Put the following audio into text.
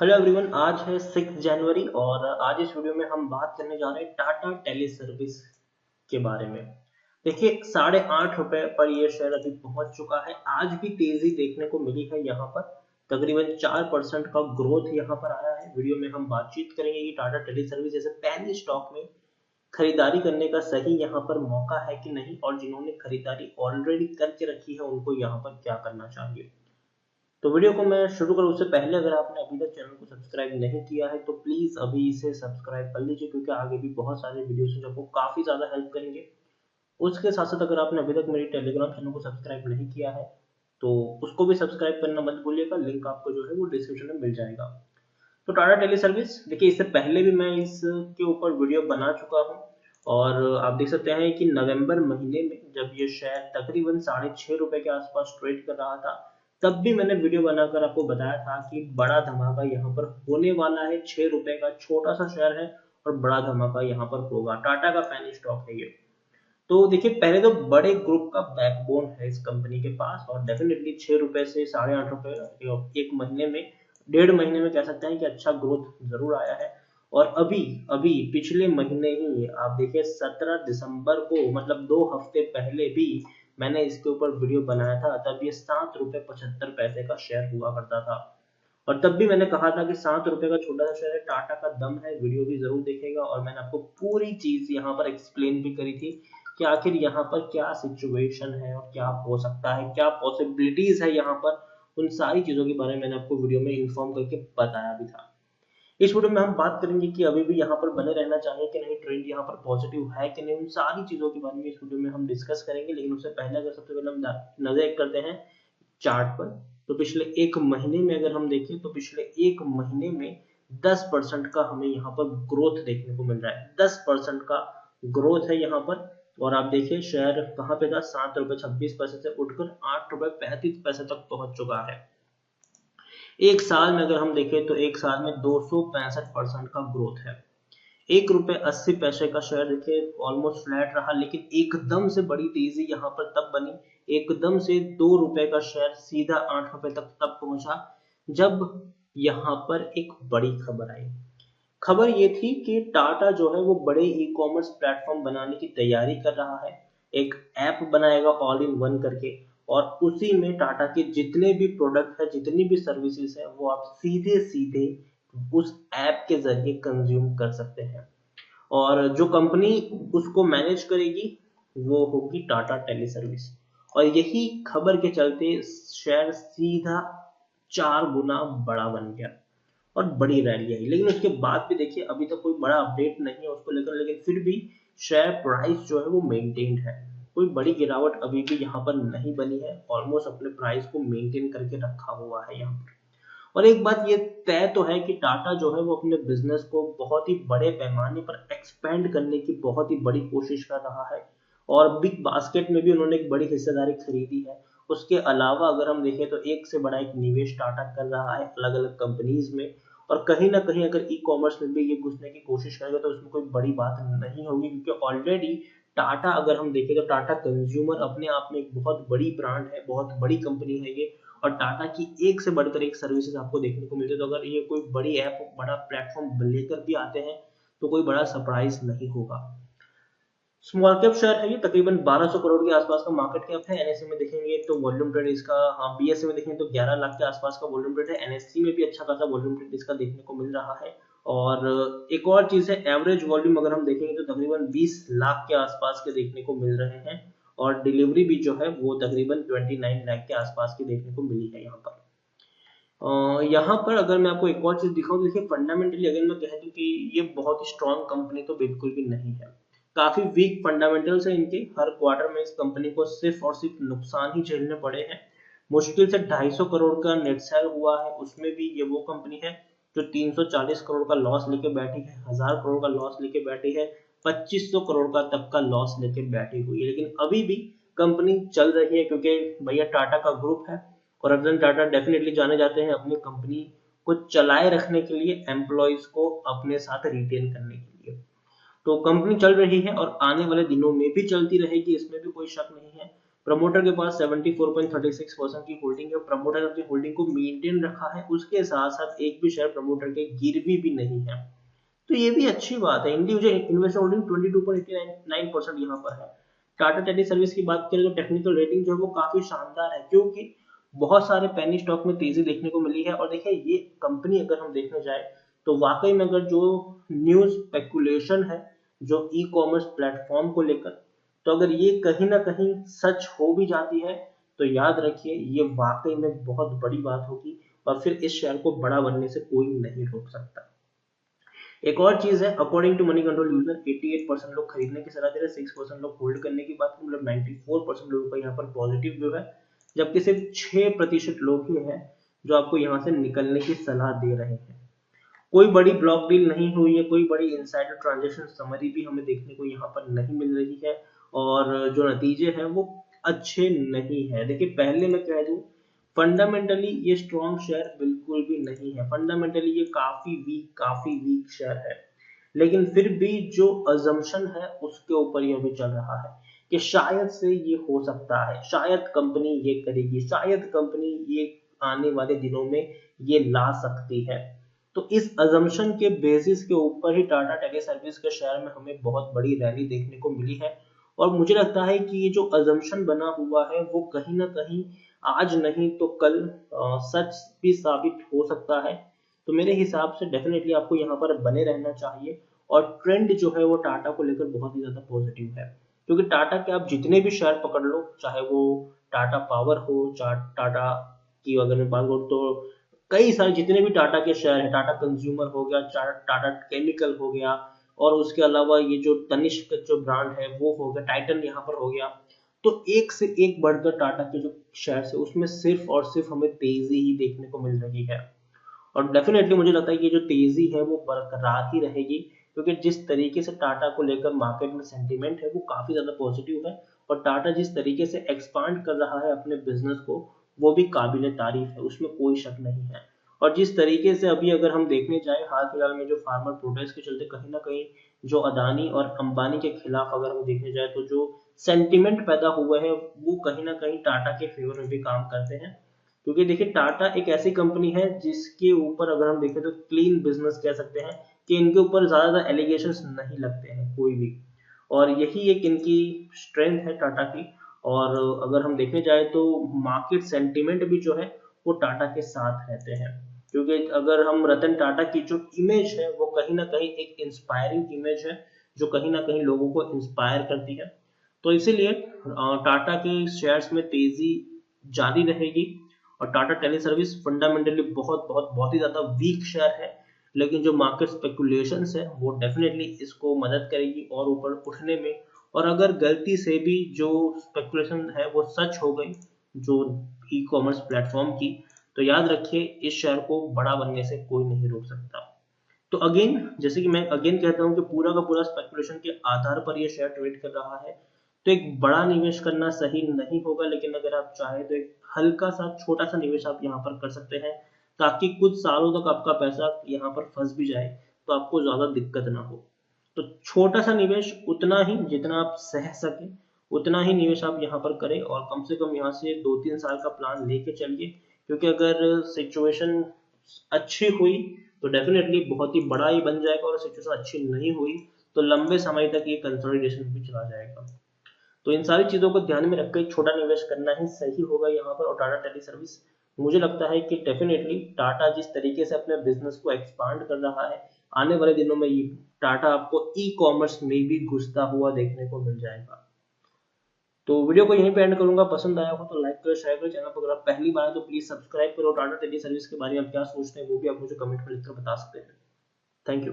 Hello everyone, आज है 6 जनवरी और आज इस वीडियो में हम बात करने जा रहे हैं टाटा टेली सर्विस के बारे में। देखिए, ₹8.5 पर ये शेयर अभी पहुंच चुका है। आज भी तेजी देखने को मिली है। यहाँ पर तकरीबन 4% का ग्रोथ यहाँ पर आया है। वीडियो में हम बातचीत करेंगे कि टाटा टेली सर्विस जैसे पैनी स्टॉक में खरीदारी करने का सही यहाँ पर मौका है कि नहीं, और जिन्होंने खरीदारी ऑलरेडी करके रखी है उनको यहाँ पर क्या करना चाहिए। तो वीडियो को मैं शुरू करूँ उससे पहले अगर आपने अभी तक चैनल को सब्सक्राइब नहीं किया है तो प्लीज़ अभी इसे सब्सक्राइब कर लीजिए, क्योंकि आगे भी बहुत सारे वीडियोस हैं जो आपको काफ़ी ज़्यादा हेल्प करेंगे। उसके साथ साथ अगर आपने अभी तक मेरी टेलीग्राम चैनल को सब्सक्राइब नहीं किया है तो उसको भी सब्सक्राइब करना मत भूलिएगा। लिंक आपको जो है वो डिस्क्रिप्शन में मिल जाएगा। तो टाटा टेली सर्विस, देखिए इससे पहले भी मैं इसके ऊपर वीडियो बना चुका हूँ और आप देख सकते हैं कि नवंबर महीने में जब ये शेयर तकरीबन ₹6.5 के आसपास ट्रेड कर रहा था, तब भी मैंने वीडियो बनाकर आपको बताया था कि बड़ा धमाका यहाँ पर होने वाला है। ₹6 का छोटा सा शेयर है और बड़ा धमाका यहाँ पर होगा। टाटा का पैनी स्टॉक है ये। तो देखिए, पहले तो बड़े ग्रुप का बैकबोन है इस कंपनी के पास और डेफिनेटली ₹6 से ₹8.5 एक महीने में, 1.5 महीने में कह सकते हैं कि अच्छा ग्रोथ जरूर आया है। और अभी अभी पिछले महीने ही आप देखिए 17 दिसंबर को, मतलब 2 हफ्ते पहले भी मैंने इसके ऊपर वीडियो बनाया था। तब ये ₹7.75 का शेयर हुआ करता था और तब भी मैंने कहा था कि ₹7 का छोटा सा शेयर है, टाटा का दम है। वीडियो भी जरूर देखेगा और मैंने आपको पूरी चीज यहाँ पर एक्सप्लेन भी करी थी कि आखिर यहाँ पर क्या सिचुएशन है और क्या हो सकता है, क्या पॉसिबिलिटीज है यहाँ पर। उन सारी चीजों के बारे में मैंने आपको वीडियो में इन्फॉर्म करके बताया भी था। इस वीडियो में हम बात करेंगे कि अभी भी यहाँ पर बने रहना चाहिए कि नहीं, ट्रेंड यहाँ पर पॉजिटिव है कि नहीं, उन सारी चीजों के बारे में इस वीडियो में हम डिस्कस करेंगे। लेकिन उससे पहले अगर सबसे पहले हम नजर करते हैं चार्ट पर, तो पिछले एक महीने में अगर हम देखें तो पिछले एक महीने में 10% का हमें यहाँ पर ग्रोथ देखने को मिल रहा है। 10% का ग्रोथ है यहाँ पर। और आप देखिए शेयर कहाँ पे था, ₹7.26 से उठकर ₹8.35 तक पहुंच चुका है। एक साल में अगर हम देखें तो एक साल में 265% का ग्रोथ है। ₹1.80 का शेयर देखिए ऑलमोस्ट फ्लैट रहा, लेकिन एकदम से बड़ी तेजी यहाँ पर तब बनी। एकदम से ₹2 का शेयर सीधा ₹8 तक तब पहुंचा जब यहाँ पर एक बड़ी खबर आई। खबर ये थी कि टाटा जो है वो बड़े ई कॉमर्स प्लेटफॉर्म बनाने की तैयारी कर रहा है। एक ऐप बनाएगा ऑल इन वन करके, और उसी में टाटा के जितने भी प्रोडक्ट है, जितनी भी सर्विसेज है, वो आप सीधे सीधे उस ऐप के जरिए कंज्यूम कर सकते हैं। और जो कंपनी उसको मैनेज करेगी वो होगी टाटा टेली सर्विस। और यही खबर के चलते शेयर सीधा 4 गुना बड़ा बन गया और बड़ी रैली आई। लेकिन उसके बाद भी देखिए अभी तक कोई बड़ा अपडेट नहीं है उसको लेकर, लेकिन फिर भी शेयर प्राइस जो है वो मेंटेन्ड है। कोई बड़ी गिरावट अभी भी यहाँ पर नहीं बनी है। ऑलमोस्ट अपने प्राइस को मेंटेन करके रखा हुआ है यहाँ पर। और एक बात ये तय तो है कि टाटा जो है वो अपने बिजनेस को बहुत ही बड़े पैमाने पर एक्सपेंड करने की बहुत ही बड़ी कोशिश कर रहा है। और बिग बास्केट में भी उन्होंने एक बड़ी हिस्सेदारी खरीदी है। उसके अलावा अगर हम देखें तो एक से बड़ा एक निवेश टाटा कर रहा है अलग अलग कंपनीज में। और कहीं ना कहीं अगर ई कॉमर्स में भी ये घुसने की कोशिश करेगा तो उसमें कोई बड़ी बात नहीं होगी, क्योंकि ऑलरेडी टाटा अगर हम देखें तो टाटा कंज्यूमर अपने आप में एक बहुत बड़ी ब्रांड है, बहुत बड़ी कंपनी है ये। और टाटा की एक से बढ़कर एक सर्विसेज आपको देखने को मिलती है। तो अगर ये कोई बड़ी ऐप, बड़ा प्लेटफॉर्म लेकर भी आते हैं तो कोई बड़ा सरप्राइज नहीं होगा। स्मॉल कैप शेयर है ये, तकरीबन 1200 करोड़ के आसपास का मार्केट कैप है। एनएससी में देखेंगे तो वॉल्यूम ट्रेड इसका, हाँ बीएससी में देखेंगे तो 11 लाख के आसपास का वॉल्यूम ट्रेड है। एनएससी में भी अच्छा खासा वॉल्यूम ट्रेड इसका देखने को मिल रहा है। और एक और चीज है, एवरेज वॉल्यूम अगर हम देखेंगे तो तकरीबन 20 लाख के आसपास के देखने को मिल रहे हैं। और डिलीवरी भी जो है वो तकरीबन 29 लाख के आसपास की देखने को मिली है यहाँ पर। यहाँ पर अगर मैं आपको एक और चीज दिखाऊं तो देखिए फंडामेंटली अगर मैं कह दूं कि ये बहुत ही स्ट्रॉन्ग कंपनी तो बिल्कुल भी नहीं है। काफी वीक फंडामेंटल्स है इनके। हर क्वार्टर में इस कंपनी को सिर्फ और सिर्फ नुकसान ही झेलने पड़े हैं। मुश्किल से 250 करोड़ का नेट सेल हुआ है, उसमें भी ये वो कंपनी है जो 340 करोड़ का लॉस लेके बैठी है, 1000 करोड़ का लॉस लेके बैठी है, 2500 करोड़ का तक का लॉस लेके बैठी हुई है। लेकिन अभी भी कंपनी चल रही है क्योंकि भैया टाटा का ग्रुप है। और रतन टाटा डेफिनेटली जाने जाते हैं अपनी कंपनी को चलाए रखने के लिए, एम्प्लॉयज को अपने साथ रिटेन करने के लिए। तो कंपनी चल रही है और आने वाले दिनों में भी चलती रहेगी, इसमें भी कोई शक नहीं है। प्रमोटर के पास 74.36% की होल्डिंग है। प्रमोटर अपनी होल्डिंग को मेंटेन रखा है, उसके साथ साथ एक भी शेयर प्रमोटर के गिरवी भी नहीं है, तो ये भी अच्छी बात है। इंडिविजुअल इन्वेस्टर होल्डिंग 22.89% यहाँ पर है। टाटा टेली सर्विस की बात करें तो टेक्निकल रेटिंग जो है वो काफी शानदार है, क्योंकि बहुत सारे पेनी स्टॉक में तेजी देखने को मिली है। और देखिए ये कंपनी अगर हम देखने जाए तो वाकई में अगर जो न्यूज स्पेकुलेशन है जो ई कॉमर्स प्लेटफॉर्म को लेकर, तो अगर ये कहीं ना कहीं सच हो भी जाती है तो याद रखिए ये वाकई में बहुत बड़ी बात होगी, और फिर इस शेयर को बड़ा बनने से कोई नहीं रोक सकता। एक और चीज है, according to Moneycontrol user 88% लोग खरीदने की सलाह दे रहे हैं, 6% लोग होल्ड करने की बात, मतलब 94% लोगों का यहाँ पर पॉजिटिव व्यू है, जबकि सिर्फ 6% लोग ही हैं जो आपको यहाँ से निकलने की सलाह दे रहे हैं। कोई बड़ी ब्लॉक डील नहीं हुई है, कोई बड़ी इनसाइडर ट्रांजेक्शन समरी भी हमें देखने को यहाँ पर नहीं मिल रही है, और जो नतीजे हैं वो अच्छे नहीं है। देखिए पहले मैं कह दूं, फंडामेंटली ये स्ट्रॉन्ग शेयर बिल्कुल भी नहीं है, फंडामेंटली ये काफी वीक शेयर है, लेकिन फिर भी जो अजम्पशन है उसके ऊपर ये अभी चल रहा है कि शायद से ये हो सकता है, शायद कंपनी ये करेगी, शायद कंपनी ये आने वाले दिनों में ये ला सकती है। तो इस अजम्पशन के बेसिस के ऊपर ही टाटा टेली सर्विस के शेयर में हमें बहुत बड़ी रैली देखने को मिली है, और मुझे लगता है कि ये जो अजम्पशन बना हुआ है वो कहीं ना कहीं आज नहीं तो कल सच भी साबित हो सकता है। तो मेरे हिसाब से डेफिनेटली आपको यहाँ पर बने रहना चाहिए, और ट्रेंड जो है वो टाटा को लेकर बहुत ही ज्यादा पॉजिटिव है, क्योंकि टाटा के आप जितने भी शेयर पकड़ लो, चाहे वो टाटा पावर हो, टाटा की अगर मैं बात करूँ तो कई सारे जितने भी टाटा के शेयर है, टाटा कंज्यूमर हो गया, टाटा केमिकल हो गया, और उसके अलावा ये जो तनिष्क जो ब्रांड है वो हो गया, टाइटन यहाँ पर हो गया, तो एक से एक बढ़कर टाटा के जो शेयर है उसमें सिर्फ और सिर्फ हमें तेजी ही देखने को मिल रही है। और डेफिनेटली मुझे लगता है कि जो तेजी है वो बरकरार ही रहेगी, क्योंकि जिस तरीके से टाटा को लेकर मार्केट में सेंटीमेंट है वो काफी ज्यादा पॉजिटिव है, और टाटा जिस तरीके से एक्सपांड कर रहा है अपने बिजनेस को वो भी काबिल तारीफ है, उसमें कोई शक नहीं है। और जिस तरीके से अभी अगर हम देखने जाए हाल फिलहाल में जो फार्मर प्रोटेस्ट के चलते कहीं ना कहीं जो अदानी और अंबानी के खिलाफ अगर हम देखने जाए तो जो सेंटिमेंट पैदा हुआ है वो कहीं ना कहीं टाटा के फेवर में भी काम करते हैं, क्योंकि देखिए टाटा एक ऐसी कंपनी है जिसके ऊपर अगर हम देखें तो क्लीन बिजनेस कह सकते हैं, कि इनके ऊपर ज्यादा एलिगेशंस नहीं लगते हैं कोई भी, और यही एक इनकी स्ट्रेंथ है टाटा की। और अगर हम देखने जाए तो मार्केट सेंटीमेंट भी जो है वो टाटा के साथ रहते हैं, क्योंकि अगर हम रतन टाटा की जो इमेज है वो कहीं ना कहीं एक इंस्पायरिंग इमेज है, जो कहीं ना कहीं लोगों को इंस्पायर करती है। तो इसीलिए टाटा के शेयर्स में तेजी जारी रहेगी, और टाटा टेली सर्विस फंडामेंटली बहुत ही ज्यादा वीक शेयर है, लेकिन जो मार्केट स्पेकुलेशंस है वो डेफिनेटली इसको मदद करेगी और ऊपर उठने में। और अगर गलती से भी जो स्पेकुलेशन है वो सच हो गई जो ई कॉमर्स प्लेटफॉर्म की, तो याद रखिए इस शेयर को बड़ा बनने से कोई नहीं रोक सकता। तो अगेन जैसे कि मैं अगेन कहता हूं कि पूरा का पूरा स्पेकुलेशन के आधार पर ये शेयर ट्रेड कर रहा है, तो एक बड़ा निवेश करना सही नहीं होगा, लेकिन अगर आप चाहें तो एक हल्का सा छोटा सा निवेश आप यहाँ पर कर सकते हैं, ताकि कुछ सालों तक आपका पैसा यहाँ पर फंस भी जाए तो आपको ज्यादा दिक्कत ना हो। तो छोटा सा निवेश उतना ही जितना आप सह सके उतना ही निवेश आप यहाँ पर करें, और कम से कम यहाँ से 2-3 साल का प्लान लेके चलिए, क्योंकि अगर सिचुएशन अच्छी हुई तो डेफिनेटली बहुत ही बड़ा ही बन जाएगा, और सिचुएशन अच्छी नहीं हुई तो लंबे समय तक ये कंसोलिडेशन भी चला जाएगा। तो इन सारी चीजों को ध्यान में रखकर छोटा निवेश करना ही सही होगा यहाँ पर। और टाटा टेली सर्विस मुझे लगता है कि डेफिनेटली टाटा जिस तरीके से अपने बिजनेस को एक्सपांड कर रहा है, आने वाले दिनों में ये टाटा आपको ई कॉमर्स में भी घुसता हुआ देखने को मिल जाएगा। तो वीडियो को यहीं पे एंड करूंगा, पसंद आया हो तो लाइक करो, शेयर करो, चैनल पर अगर आप पहली बार है तो प्लीज सब्सक्राइब करो। टाटा टेली सर्विस के बारे में आप क्या सोचते हैं वो भी आप मुझे कमेंट में लिखकर बता सकते हैं। Thank you.